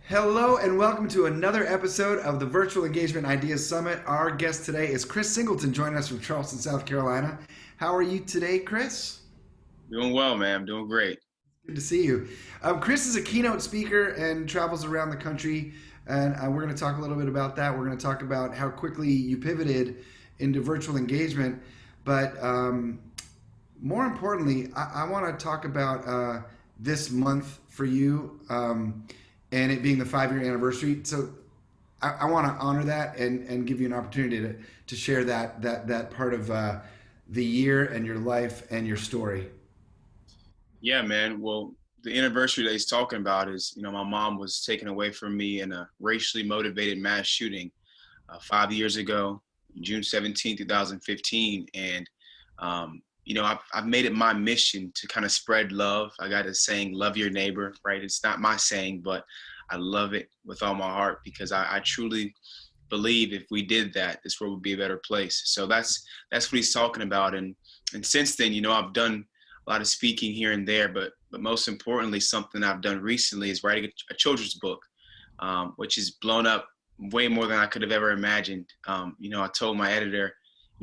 Hello and welcome to another episode of the Virtual Engagement Ideas Summit. Our guest today is Chris Singleton, joining us from Charleston, South Carolina. How are you today, Chris? Doing well, man. I'm doing great. Good to see you. Chris is a keynote speaker and travels around the country, and we're going to talk a little bit about that. We're going to talk about how quickly you pivoted into virtual engagement, but more importantly, I want to talk about this month for you. And it being the 5-year anniversary. So I want to honor that and give you an opportunity to share that part of the year and your life and your story. Yeah, man. Well, the anniversary that he's talking about is, my mom was taken away from me in a racially motivated mass shooting 5 years ago, June 17th, 2015. And, I've made it my mission to kind of spread love. I got a saying, love your neighbor, right? It's not my saying, but I love it with all my heart because I truly believe if we did that, this world would be a better place. So that's what he's talking about. And since then, I've done a lot of speaking here and there, but most importantly, something I've done recently is writing a children's book, which has blown up way more than I could have ever imagined. I told my editor,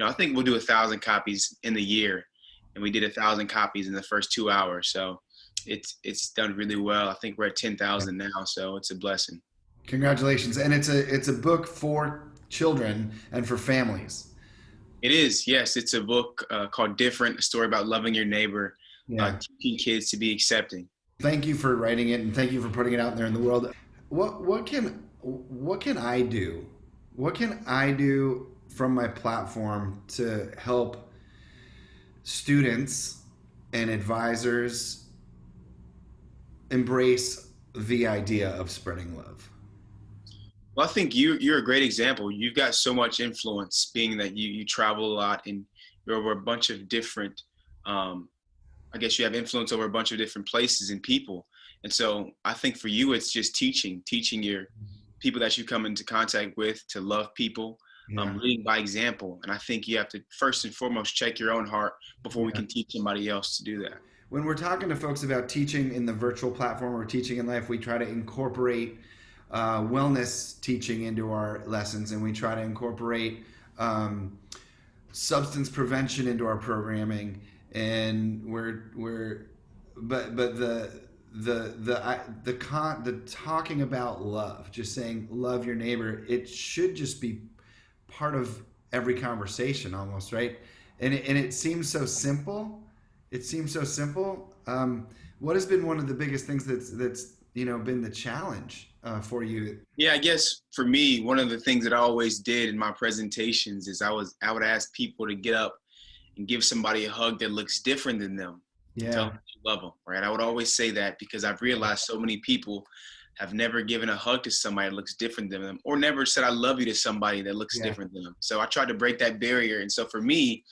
I think we'll do 1,000 copies in the year. And we did 1,000 copies in the first 2 hours. So it's done really well. I think we're at 10,000 now. So it's a blessing. Congratulations. And it's a book for children and for families. It is. Yes. It's a book called Different, a story about loving your neighbor, Yeah. teaching kids to be accepting. Thank you for writing it and thank you for putting it out there in the world. What can I do? What can I do from my platform to help students and advisors embrace the idea of spreading love? Well, I think you're a great example. You've got so much influence being that you travel a lot and you're over a bunch of different, I guess you have influence over a bunch of different places and people. And so I think for you, it's just teaching your people that you come into contact with to love people, Yeah. leading by example. And I think you have to first and foremost check your own heart before we Yeah. can teach somebody else to do that. When we're talking to folks about teaching in the virtual platform or teaching in life, we try to incorporate wellness teaching into our lessons, and we try to incorporate substance prevention into our programming. And but the talking about love, just saying love your neighbor, it should just be part of every conversation almost, right? And it seems so simple. It seems so simple. What has been one of the biggest things that's been the challenge for you? Yeah, I guess for me, one of the things that I always did in my presentations is I would ask people to get up and give somebody a hug that looks different than them. Tell Yeah, them that you love them, right? I would always say that because I've realized so many people have never given a hug to somebody that looks different than them, or never said I love you to somebody that looks yeah, different than them. So I tried to break that barrier. And so for me,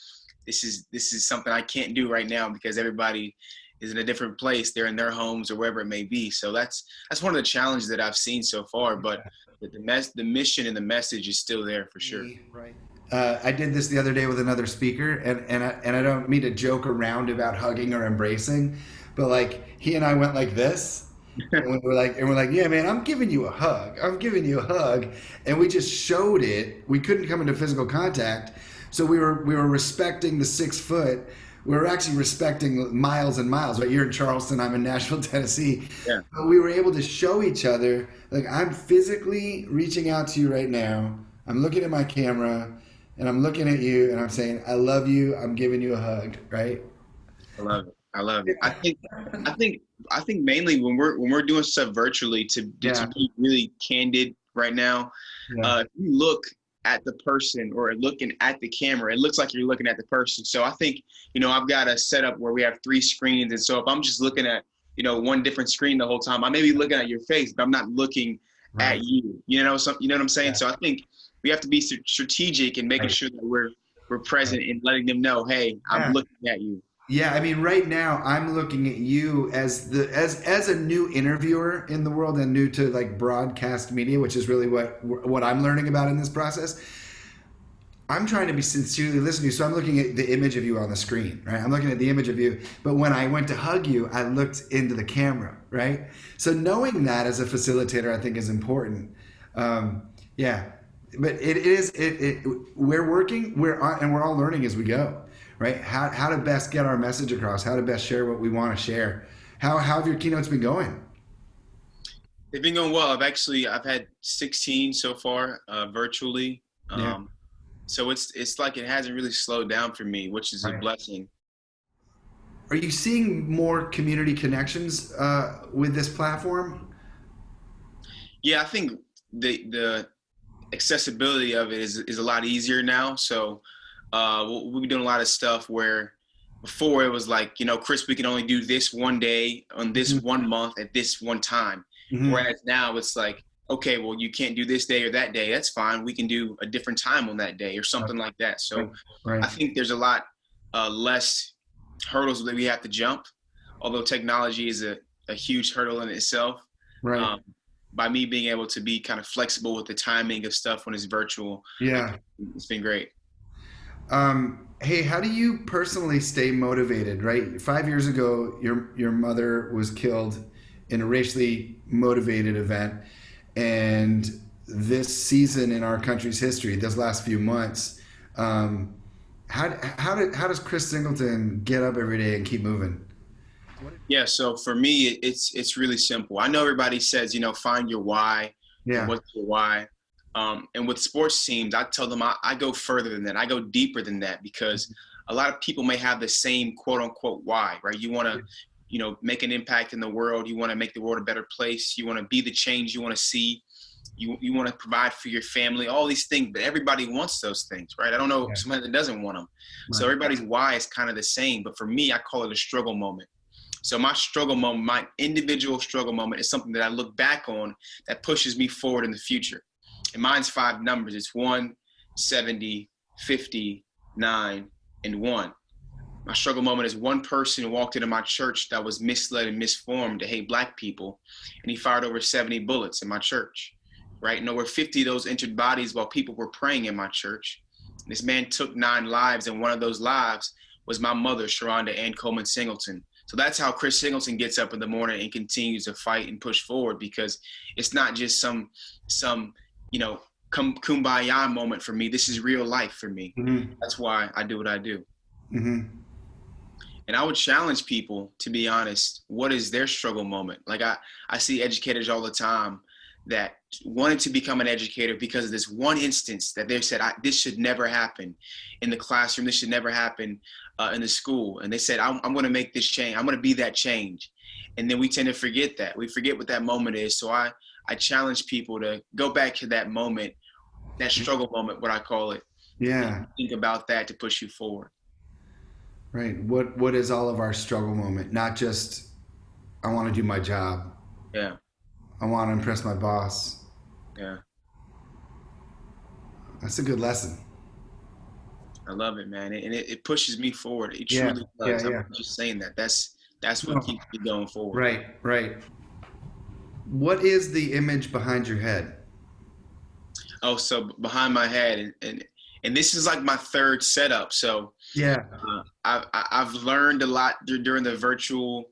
this is something I can't do right now because everybody is in a different place. They're in their homes or wherever it may be. So that's one of the challenges that I've seen so far. But the mission and the message is still there for sure. right. I did this the other day with another speaker, and I don't mean to joke around about hugging or embracing, but like he and I went like this. And we're like, yeah, man, I'm giving you a hug. I'm giving you a hug. And we just showed it. We couldn't come into physical contact. So we were respecting the 6 foot. We were actually respecting miles and miles, right? You're in Charleston, I'm in Nashville, Tennessee. Yeah, But we were able to show each other, like, I'm physically reaching out to you right now. I'm looking at my camera and I'm looking at you and I'm saying, I love you. I'm giving you a hug, right? I love it. I love it. I think mainly when we're doing stuff virtually to Yeah. be really candid right now, Yeah. if you look at the person or looking at the camera, it looks like you're looking at the person. So I think, I've got a setup where we have 3 screens. And so if I'm just looking at, one different screen the whole time, I may be looking at your face, but I'm not looking Right. at you. You know what I'm saying? Yeah. So I think we have to be strategic and making Right. sure that we're present and letting them know, hey, I'm Yeah. looking at you. Yeah, I mean, right now I'm looking at you as a new interviewer in the world and new to like broadcast media, which is really what I'm learning about in this process. I'm trying to be sincerely listening to you, so I'm looking at the image of you on the screen, right? I'm looking at the image of you, but when I went to hug you, I looked into the camera, right? So knowing that as a facilitator, I think is important. Yeah, but we're working, and we're all learning as we go, right? How to best get our message across, how to best share what we want to share. How have your keynotes been going? They've been going well. I've had 16 so far, virtually. Yeah, So it's like it hasn't really slowed down for me, which is a right. blessing. Are you seeing more community connections with this platform? Yeah, I think the accessibility of it is a lot easier now. So we've been doing a lot of stuff where before it was like, Chris, we can only do this one day on this Hmm. one month at this one time. Hmm. Whereas now it's like, okay, well, you can't do this day or that day. That's fine. We can do a different time on that day or something like that. Right, So right, I think there's a lot less hurdles that we have to jump, although technology is a huge hurdle in itself. right. Um, by me being able to be kind of flexible with the timing of stuff when it's virtual, I Yeah. think it's been great. Hey, how do you personally stay motivated? Right, 5 years ago, your mother was killed in a racially motivated event, and this season in our country's history, this last few months, um, how does Chris Singleton get up every day and keep moving? Yeah, so for me, it's really simple. I know everybody says, find your why and Yeah. what's your why. And with sports teams, I tell them I go further than that. I go deeper than that because a lot of people may have the same quote unquote why, right? You want to, make an impact in the world. You want to make the world a better place. You want to be the change you want to see. You want to provide for your family, all these things, but everybody wants those things, right? I don't know Yeah. somebody that doesn't want them. So Right. everybody's why is kind of the same, but for me, I call it a struggle moment. So my struggle moment, my individual struggle moment is something that I look back on that pushes me forward in the future. And mine's 5 numbers. It's 1, 70, 50, 9, and 1. My struggle moment is one person who walked into my church that was misled and misformed to hate black people, and he fired over 70 bullets in my church, right? And over 50 of those entered bodies while people were praying in my church. This man took 9 lives, and one of those lives was my mother, Sharonda Ann Coleman Singleton. So that's how Chris Singleton gets up in the morning and continues to fight and push forward, because it's not just some kumbaya moment for me. This is real life for me. Hmm. That's why I do what I do. Hmm. And I would challenge people, to be honest, what is their struggle moment? Like I see educators all the time that wanted to become an educator because of this one instance that they said, this should never happen in the classroom. This should never happen in the school. And they said, I'm going to make this change. I'm going to be that change. And then we tend to forget that. We forget what that moment is. So I challenge people to go back to that moment, that struggle moment, what I call it, and Yeah. think about that to push you forward. Right. What is all of our struggle moment? Not just I want to do my job. Yeah. I want to impress my boss. Yeah. That's a good lesson. I love it, man. And it pushes me forward. It Yeah. truly Yeah. does. I'm Yeah. not just saying that. That's what No. keeps me going forward. Right. Right. What is the image behind your head? Oh, so behind my head, and this is like my 3rd setup. So Yeah. I've learned a lot during the virtual,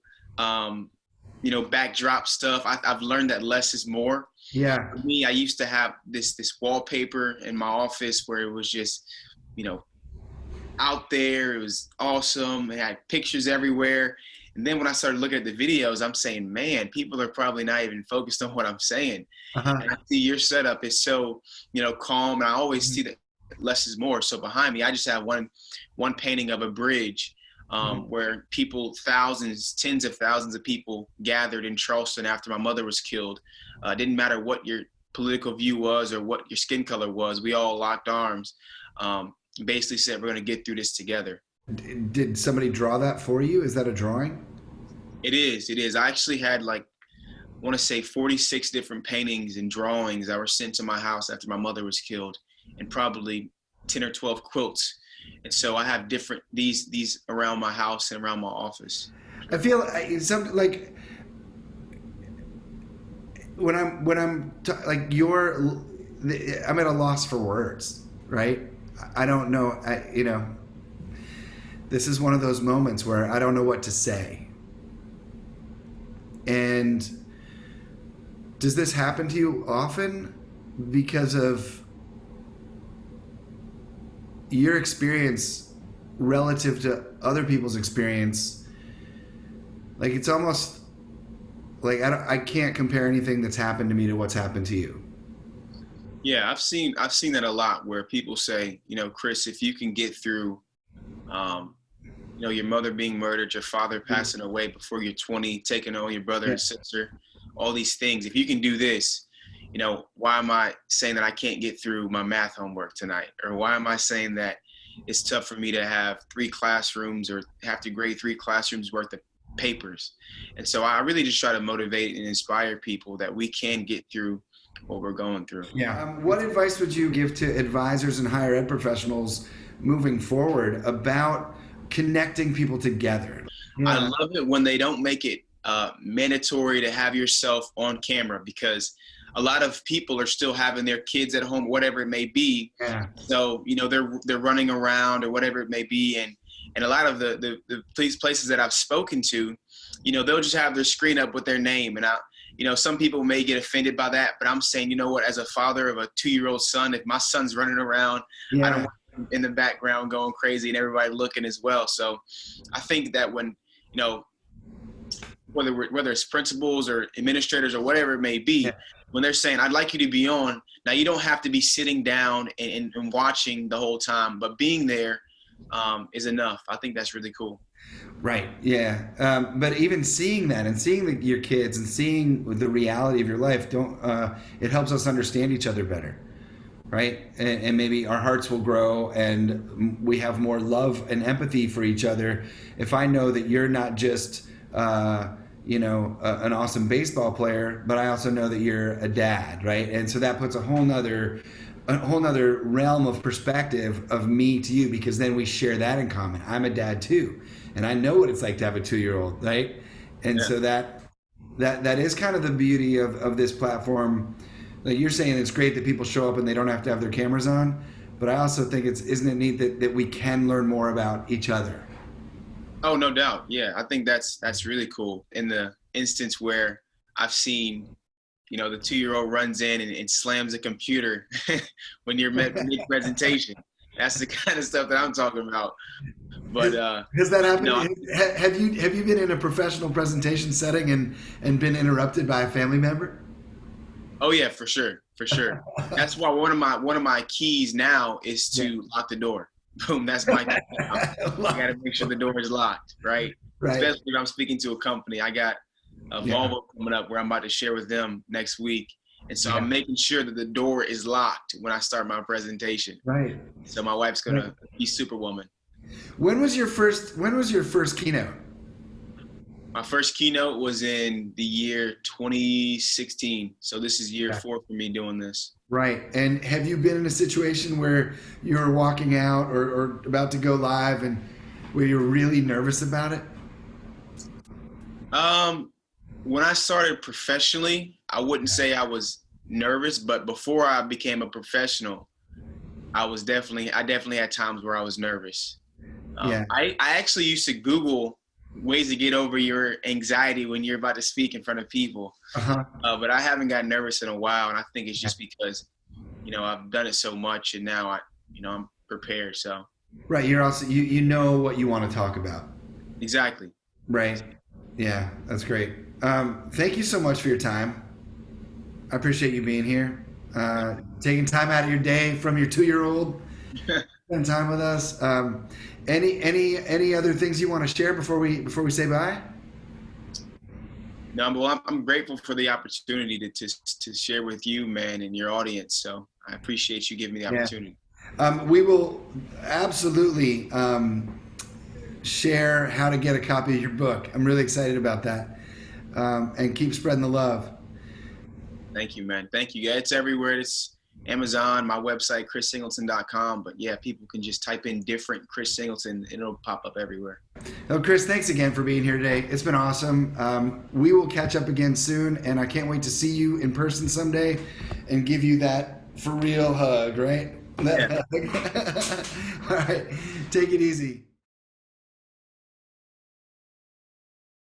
backdrop stuff. I've learned that less is more. Yeah. For me, I used to have this wallpaper in my office where it was just, you know, out there. It was awesome. It had pictures everywhere. And then when I started looking at the videos, I'm saying, man, people are probably not even focused on what I'm saying. Uh-huh. And I see your setup is so, calm. And I always see that less is more. So behind me, I just have one painting of a bridge Mhm. where people, thousands, tens of thousands of people gathered in Charleston after my mother was killed. Didn't matter what your political view was or what your skin color was. We all locked arms. Basically said, we're going to get through this together. Did somebody draw that for you? Is that a drawing? It is. I actually had I want to say 46 different paintings and drawings that were sent to my house after my mother was killed, and probably 10 or 12 quilts. And so I have different, these around my house and around my office. I feel something like when I'm like I'm at a loss for words, right? I don't know. This is one of those moments where I don't know what to say. And does this happen to you often because of your experience relative to other people's experience? Like, it's almost like I can't compare anything that's happened to me to what's happened to you. Yeah, I've seen that a lot, where people say, Chris, if you can get through, your mother being murdered, your father passing away before you're 20, taking on your brother and sister, all these things, if you can do this, why am I saying that I can't get through my math homework tonight? Or why am I saying that it's tough for me to have 3 classrooms or have to grade 3 classrooms worth of papers? And so I really just try to motivate and inspire people that we can get through what we're going through. Yeah. What advice would you give to advisors and higher ed professionals moving forward about connecting people together? Yeah. I love it when they don't make it mandatory to have yourself on camera, because a lot of people are still having their kids at home, whatever it may be. Yeah. So, they're running around or whatever it may be. And a lot of the places that I've spoken to, they'll just have their screen up with their name. And some people may get offended by that, but I'm saying, as a father of a 2-year-old son, if my son's running around, I don't want him in the background going crazy and everybody looking as well. So I think that when, whether it's principals or administrators or whatever it may be, when they're saying, I'd like you to be on, now you don't have to be sitting down and watching the whole time, but being there is enough. I think that's really cool. Right. Yeah. But even seeing that and seeing your kids and seeing the reality of your life, it helps us understand each other better. Right. And maybe our hearts will grow and we have more love and empathy for each other. If I know that you're not just, an awesome baseball player, but I also know that you're a dad. Right. And so that puts a whole nother realm of perspective of me to you, because then we share that in common. I'm a dad too, and I know what it's like to have a 2-year-old, right? And so that is kind of the beauty of this platform. Like you're saying, it's great that people show up and they don't have to have their cameras on, but I also think isn't it neat that we can learn more about each other? Oh, no doubt. Yeah, I think that's really cool. In the instance where I've seen, the 2-year-old runs in and slams a computer when you're mid-presentation. That's the kind of stuff that I'm talking about. But has that happened? Have you been in a professional presentation setting and been interrupted by a family member? Oh yeah, for sure. That's why one of my keys now is to lock the door. Boom, that's my key. I got to make sure the door is locked, right? Especially if I'm speaking to a company. I got a Volvo coming up where I'm about to share with them next week. And so I'm making sure that the door is locked when I start my presentation. Right. So my wife's going to be Superwoman. When was your first keynote? My first keynote was in the year 2016. So this is year 4 for me doing this. Right. And have you been in a situation where you were walking out or about to go live and where you're really nervous about it? When I started professionally, I wouldn't say I was nervous, but before I became a professional, I definitely had times where I was nervous. I actually used to Google ways to get over your anxiety when you're about to speak in front of people. But I haven't gotten nervous in a while, and I think it's just because, I've done it so much, and now I'm prepared. So. Right. You're also you know what you want to talk about. Exactly. Right. Yeah, that's great. Thank you so much for your time. I appreciate you being here, taking time out of your day from your 2-year-old, spend time with us. Any other things you want to share before we say bye? No, well, I'm grateful for the opportunity to share with you, man, and your audience. So I appreciate you giving me the opportunity. We will absolutely share how to get a copy of your book. I'm really excited about that, and keep spreading the love. Thank you, man. Thank you. Yeah, it's everywhere. It's Amazon, my website, chrissingleton.com. But yeah, people can just type in different Chris Singleton and it'll pop up everywhere. Well, Chris, thanks again for being here today. It's been awesome. We will catch up again soon, and I can't wait to see you in person someday and give you that for real hug, right? Yeah. All right. Take it easy.